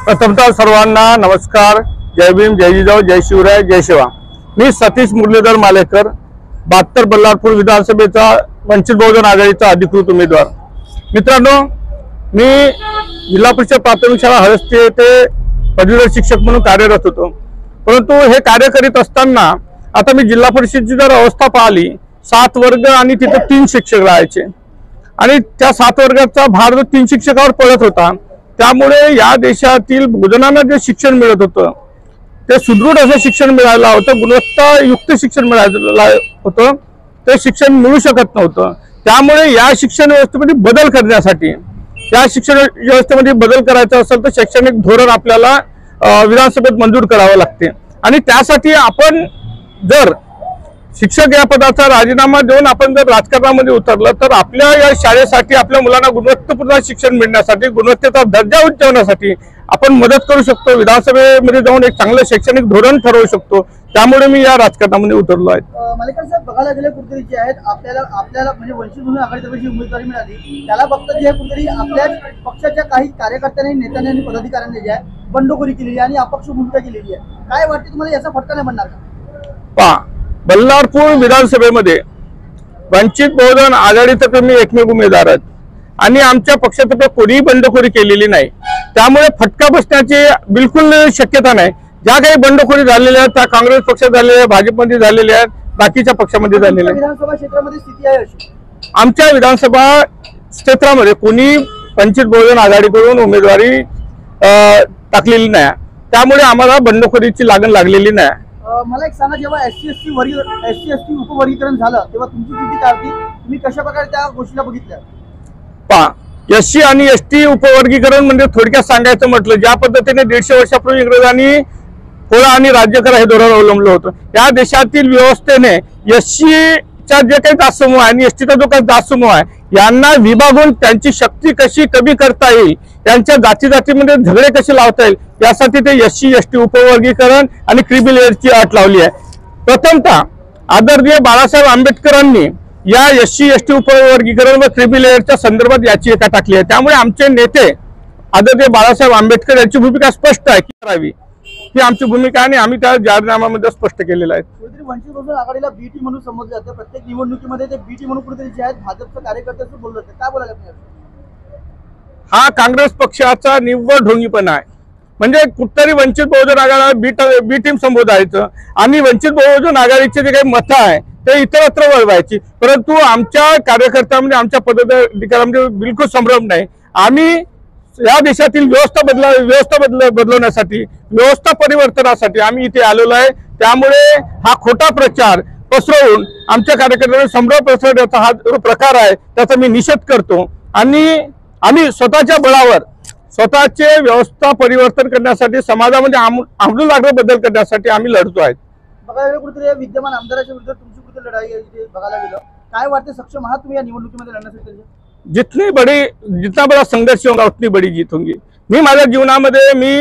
प्रथमतः सर्वांना नमस्कार, जय भीम, जय जिजाऊ, जय शिवराय, जय शिवा। मी सतीश मुरलीधर मालेकर, 72 बल्लारपूर विधानसभेचा वंचित बहुजन आघाडीचा अधिकृत उमेदवार। मित्रांनो, मी जिल्हा परिषद प्राथमिक शाळा हळस्ती येथे पदवीधर शिक्षक म्हणून कार्यरत होतो। परंतु हे कार्य करीत असताना आता मी जिल्हा परिषदची जर अवस्था पाहिली, 7 वर्ग आणि तिथे 3 शिक्षक राहायचे आणि त्या 7 वर्गाचा भार 3 शिक्षकावर पडत होता। त्यामुळे या देशातील बहुजनांना जे शिक्षण मिळत होतं ते सुदृढ असं शिक्षण मिळालं होतं, गुणवत्तायुक्त शिक्षण मिळालं होतं, ते शिक्षण मिळू शकत नव्हतं। त्यामुळे या शिक्षण व्यवस्थेमध्ये बदल करण्यासाठी, या शिक्षण व्यवस्थेमध्ये बदल करायचा असेल तर शैक्षणिक धोरण आपल्याला विधानसभेत मंजूर करावं लागते आणि त्यासाठी आपण जर शिक्षक या पदाचा राजीनामा देऊन आपण जर राजकारणामध्ये उतरलं तर आपल्या या शाळेसाठी, आपल्या मुलांना गुणवत्तापूर्ण शिक्षण मिळण्यासाठी, गुणवत्तेचा दर्जा उंचावण्यासाठी आपण मदत करू शकतो। विधानसभेमध्ये जाऊन एक चांगलं शैक्षणिक धोरण ठरवू शकतो। त्यामुळे मी या राजकारणामध्ये उतरलो आहे। मालेकर साहेब, बघायला गेले कुठेतरी जे आहेत आपल्याला म्हणजे वंचित बहुजन आघाडीतर्फे जी उमेदवारी मिळाली त्याला फक्त जे कुठेतरी आपल्या पक्षाच्या काही कार्यकर्त्यांनी, नेत्यांनी आणि पदाधिकाऱ्यांनी जे आहे बंडखोरी केलेली आणि अपक्ष भूमिका केलेली आहे, काय वाटते तुम्हाला याचा फटका नाही बनणार का? बल्लारपूर विधानसभेमध्ये वंचित बहुजन आघाडीतर्फे मी एकमेव उमेदवार आहे आणि आमच्या पक्षातर्फे कोणीही बंडखोरी केलेली नाही। त्यामुळे फटका बसण्याची बिलकुल शक्यता नाही। ज्या काही बंडखोरी झालेल्या आहेत त्या काँग्रेस पक्षात झालेल्या आहेत, भाजपमध्ये झालेल्या आहेत, बाकीच्या पक्षामध्ये झालेल्या आहेत। विधानसभा क्षेत्रामध्ये स्थिती आहे अशी, आमच्या विधानसभा क्षेत्रामध्ये कोणी वंचित बहुजन आघाडीकडून उमेदवारी टाकलेली नाही, त्यामुळे आम्हाला बंडखोरीची लागण लागलेली नाही। मला एक सांगा, जेव्हा SC/ST उपवर्गीकरण झालं तेव्हा तुमची स्थिती काय होती? तुम्ही कशा प्रकारे त्या गोष्टीला बघितल्या? SC आणि ST उपवर्गीकरण म्हणजे थोडक्यात सांगायचं म्हटलं, ज्या पद्धतीने 150 वर्षापूर्वी इंग्रजांनी कोळा आणि राज्य करा हे धोरण अवलंबलं होतं, या देशातील व्यवस्थेने SCचा जे काही जातसमूह आहे आणि STचा जो काही जातसमूह आहे यांना विभागून त्यांची शक्ती कशी कमी करता येईल, त्यांच्या जातीमध्ये झगडे कसे लावता येईल यासाठी ते SC/ST उपवर्गीकरण आणि क्रिमिलेअरची अट लावली आहे। प्रथमतः आदरणीय बाळासाहेब आंबेडकरांनी या SC/ST उपवर्गीकरण व क्रिमिलेअरच्या संदर्भात याचिका टाकली आहे। त्यामुळे आमचे नेते आदरणीय बाळासाहेब आंबेडकर यांची भूमिका स्पष्ट आहे की करावी, ही आमची भूमिका आणि आम्ही त्या जाहीरनाम्यामध्ये स्पष्ट केलेलं आहे। कुठेतरी वंचित बहुजन आघाडीला BT म्हणून समजलं जातं, प्रत्येक निवडणुकीमध्ये ते BT म्हणून कुठेतरी जे आहेत भाजपच्या कार्यकर्त्यांचं बोललं जातं, काय बोलायला पाहिजे? हा काँग्रेस पक्षाचा निव्वळ ढोंगीपणा आहे। म्हणजे कुठतरी वंचित बहुजन आघाडीला बी टीम संबोधायचं आणि वंचित बहुजन आघाडीचे जे काही मतं आहे ते इतरत्र वळवायची, परंतु आमच्या कार्यकर्त्यांमध्ये, आमच्या पदाधिकाऱ्यांमध्ये बिलकुल संभ्रम नाही। आम्ही या देशातील व्यवस्था बदलवण्यासाठी, व्यवस्था परिवर्तनासाठी आम्ही इथे आलेलो आहे। त्यामुळे हा खोटा प्रचार पसरवून आमच्या कार्यकर्त्यांना संभ्रम पसरवण्याचा हा जो प्रकार आहे त्याचा मी निषेध करतो आणि आम्ही स्वतःच्या बळावर स्वतःचे व्यवस्था परिवर्तन करण्यासाठी, समाजामध्ये आमूलाग्र बदल करण्यासाठी आम्ही लढतो आहे। बघायला कुठेतरी विद्यमान आमदाराच्या विरुद्ध तुमची कुठे लढाई आहे बघायला गेलं, काय वाटते सक्षम आहात तुम्ही या निवडणुकीमध्ये लढण्यासाठी? जितना बड़ा संघर्ष होगा उतनी बड़ी जीत होगी। मी माझ्या जीवनामध्ये मी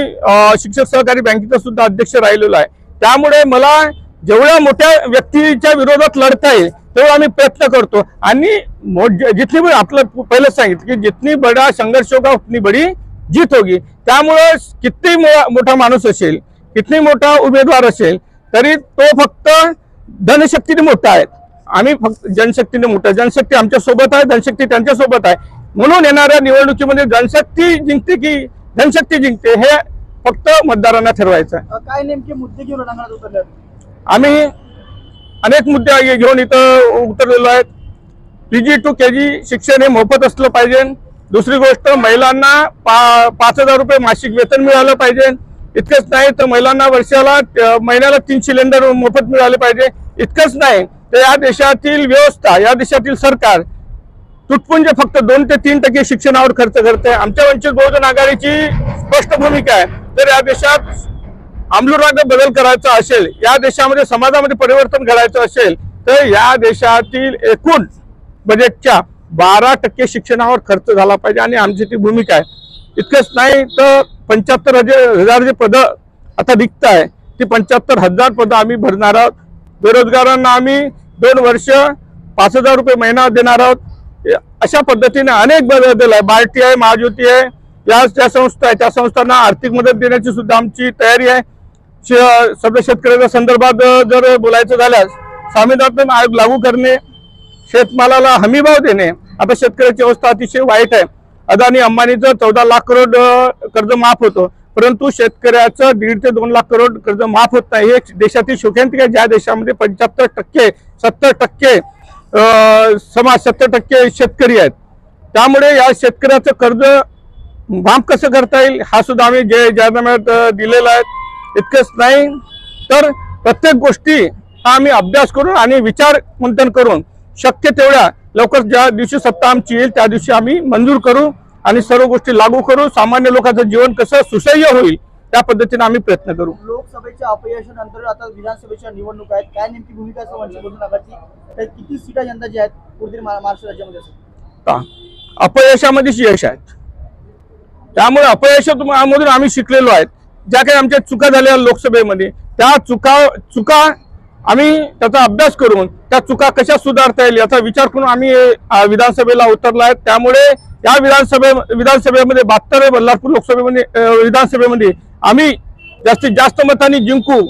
शिक्षक सहकारी बँकेचा सुद्धा अध्यक्ष राहिलेलो आहे। त्यामुळे मला जेवढ्या मोठ्या व्यक्तीच्या विरोधात लढता येईल तेवढा आम्ही प्रयत्न करतो आणि जितनी बड़ी, आपलं पहिलं सांगितलं की जितनी बड़ा संघर्ष होगा उतनी बड़ी जीत होगी। त्यामुळे किती मोठा माणूस असेल, किती मोठा उमेदवार असेल तरी तो फक्त धनशक्तीने मोठा आहे, आम्ही फक्त जनशक्तीने मोठा। जनशक्ती आमच्या सोबत आहे, धनशक्ती त्यांच्या सोबत आहे। म्हणून येणाऱ्या निवडणुकीमध्ये जनशक्ती जिंकते की धनशक्ती जिंकते हे फक्त मतदारांना ठरवायचं आहे। काय नेमके मुद्दे घेऊन रणांगणात उतरले? आम्ही अनेक मुद्दे घेऊन इथं उतरलेलो आहेत। PG to KG शिक्षण हे मोफत असलं पाहिजे। दुसरी गोष्ट, महिलांना 5,000 रुपये मासिक वेतन मिळालं पाहिजे। इतकंच नाही तर महिलांना महिन्याला 3 सिलेंडर मोफत मिळाले पाहिजे। इतकंच नाही तर या देशातील व्यवस्था, या देशातील सरकार तुटपुंजे फक्त 2 ते 3% शिक्षणावर खर्च करते। आमच्या वंचित बहुजन आघाडीची स्पष्ट भूमिका आहे, तर या देशात आमूलाग्र बदल करायचा असेल, या देशामध्ये समाजामध्ये परिवर्तन करायचं असेल तर या देशातील एकूण बजेटच्या 12% शिक्षणावर खर्च झाला पाहिजे आणि आमची ती भूमिका आहे। इतकंच नाही तर 75,000 जे पदं आता रिक्त आहे ती 75,000 पदं आम्ही भरणार आहोत। बेरोजगारांना आम्ही 2 वर्ष 5,000 रुपये महिना देणार आहोत। अशा पद्धतीने अनेक बदल आहे। बार्टी आहे, महाज्योती आहे, या ज्या संस्था आहेत त्या संस्थांना आर्थिक मदत देण्याची सुद्धा आमची तयारी आहे. सध्या शेतकऱ्याच्या संदर्भात जर बोलायचं झाल्यास स्वामीनाथन आयोग लागू करणे, शेतमालाला हमीभाव देणे. आता शेतकऱ्याची अवस्था अतिशय वाईट आहे. अदानी अंबानीचं 14 लाख करोड कर्ज माफ होतं, परंतु शेतकऱ्याचं 1.5 ते 2 लाख करोड कर्ज माफ होत नाही. हे देशातील शोकांतिक आहे, ज्या देशामध्ये 75% 70% समाज 70% शेतकरी आहेत. त्यामुळे या शेतकऱ्याचं कर्ज माफ कसं करता येईल हा सुद्धा आम्ही जाहीरनाम्यात दिलेला आहे. इतकंच नाही तर प्रत्येक गोष्टी आम्ही अभ्यास करून आणि विचार मंथन करून शक्य तेवढ्या लवकर ज्या दिवशी सत्ता आमची येईल त्या दिवशी आम्ही मंजूर करू आणि सर्व गोष्टी लागू करू. सामान्य लोकांचं जीवन कसं सुसह्य होईल त्या पद्धतीने आम्ही प्रयत्न करू. लोकसभेच्या अपयशानंतर आता विधानसभेच्या निवडणूक आहेत, काय नेमकी भूमिका असेल वंचित बहुजन आघाडीची? तर किती सीटा यंदा ज्या आहेत पूर्वी महाराष्ट्र राज्यामध्ये असेल? अपयशामध्येच यश आहेत. त्यामुळे अपयशामधून आम्ही शिकलेलो आहेत. ज्या काही आमच्या चुका झाल्या लोकसभेमध्ये त्या चुका आम्ही त्याचा अभ्यास करून त्या चुका कशा सुधारता येईल याचा विचार करून आम्ही विधानसभेला उतरलो आहे. त्यामुळे या विधानसभेमध्ये 72 बल्लारपूर लोकसभेमध्ये विधानसभेमध्ये आम्ही जास्तीत जास्त मतांनी जिंकू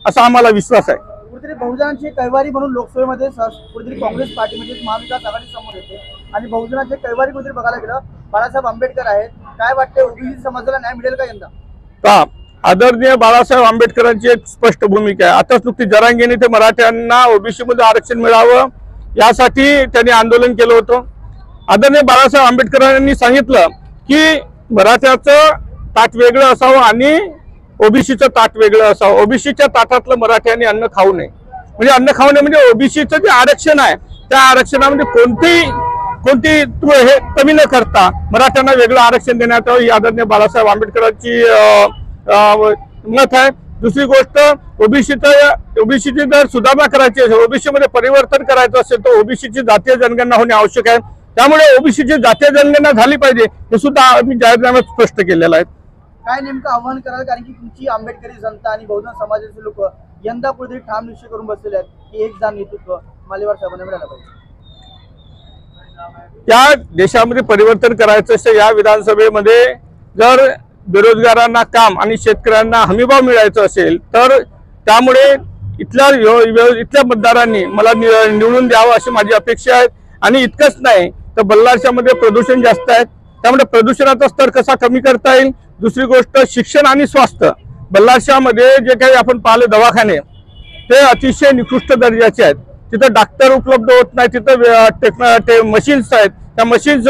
असा आम्हाला विश्वास आहे. कुठेतरी बहुजनांचे कैवारी म्हणून लोकसभेमध्ये कुठेतरी काँग्रेस पार्टी म्हणजे महाविकास आघाडी समोर येते आणि बहुजनांचे कैवारी कुठेतरी बघायला गेलं बाळासाहेब आंबेडकर आहेत. काय वाटते ओबीसी समाजाला न्याय मिळेल का यंदा? आदरणीय बाळासाहेब आंबेडकरांची एक स्पष्ट भूमिका आहे. आताच नुकती जरांगेने ते मराठ्यांना ओबीसी मध्ये आरक्षण मिळावं यासाठी त्यांनी आंदोलन केलं होतं. आदरणीय बाळासाहेब आंबेडकरांनी सांगितलं की मराठ्याचं ताट वेगळं असावं आणि ओबीसीचं ताट वेगळं असावं. ओबीसीच्या ताटातलं मराठ्यांनी अन्न खाऊ नये. म्हणजे अन्न खाऊ नये म्हणजे ओबीसीचं जे आरक्षण आहे त्या आरक्षणामध्ये कोणती हे कमी न करता मराठ्यांना वेगळं आरक्षण देण्यात यावं ही आदरणीय बाळासाहेब आंबेडकरांची मत आहे. दुसरी गोष्ट ओबीसीची जर सुधारणा करायची असेल, ओबीसी मध्ये परिवर्तन करायचं असेल तर ओबीसीची जातीय जनगणना होणे आवश्यक आहे. त्यामुळे ओबीसीची जातीय जनगणना झाली पाहिजे हे सुद्धा आम्ही जाहीरनाम्यात स्पष्ट केलेलं आहे. काय नेमकं आव्हान कराल? कारण की तुमची आंबेडकरी जनता आणि बहुजन समाजाचे लोक यंदा कुठेतरी ठाम निश्चय करून बसलेले आहेत की एक जाण नेतृत्व मालेवार साहेबांना मिळालं पाहिजे. या देशामध्ये परिवर्तन करायचं असेल, या विधानसभेमध्ये जर बेरोजगारांना काम आणि शेतकऱ्यांना हमीभाव मिळायचं असेल तर त्यामुळे इथल्या मतदारांनी मला निवडून द्यावं अशी माझी अपेक्षा आहे. आणि इतकंच नाही तर बल्लारशामध्ये प्रदूषण जास्त आहे, त्यामुळे प्रदूषणाचा स्तर कसा कमी करता येईल. दुसरी गोष्ट शिक्षण आणि स्वास्थ्य. बल्लारशामध्ये जे काही आपण पाहिले दवाखाने ते अतिशय निकृष्ट दर्जाचे आहेत. तिथं डॉक्टर उपलब्ध होत नाही, तिथं मशीन्स आहेत त्या मशीन्स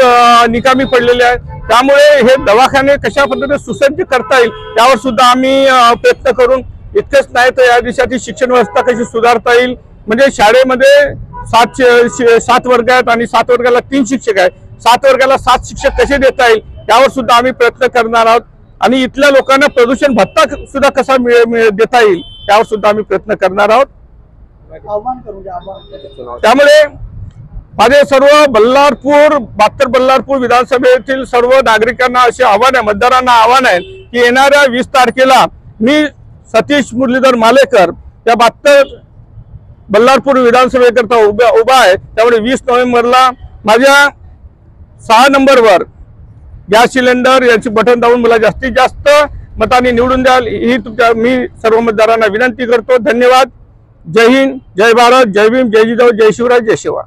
निकामी पडलेल्या आहेत. त्यामुळे हे दवाखाने कशा पद्धतीने सुसज्ज करता येईल यावर सुद्धा आम्ही प्रयत्न करून. इतकंच नाही तर या देशाची शिक्षण व्यवस्था कशी सुधारता येईल. म्हणजे शाळेमध्ये 7 वर्ग आहेत आणि 7 वर्गाला 3 शिक्षक आहेत, 7 वर्गाला 7 शिक्षक कसे देता येईल यावर सुद्धा आम्ही प्रयत्न करणार आहोत. आणि इथल्या लोकांना प्रदूषण भत्ता सुद्धा कसा देता येईल यावर सुद्धा आम्ही प्रयत्न करणार आहोत. त्यामुळे माझे सर्व 72 बल्लारपूर विधानसभेतील सर्व नागरिकांना असे आव्हान आहे, मतदारांना आव्हान आहे की येणाऱ्या 20 तारखेला मी सतीश मुरलीधर मालेकर या 72 बल्लारपूर विधानसभेकरता उभा आहे. त्यामुळे 20 नोव्हेंबरला माझ्या 6 नंबरवर गॅस सिलेंडर याची बटन दाबून मला जास्तीत जास्त मतांनी निवडून द्याल ही मी सर्व मतदारांना विनंती करतो. धन्यवाद. जय हिंद, जय भारत, जय भीम, जय जिजाऊ, जय शिवराय, जय शिवा.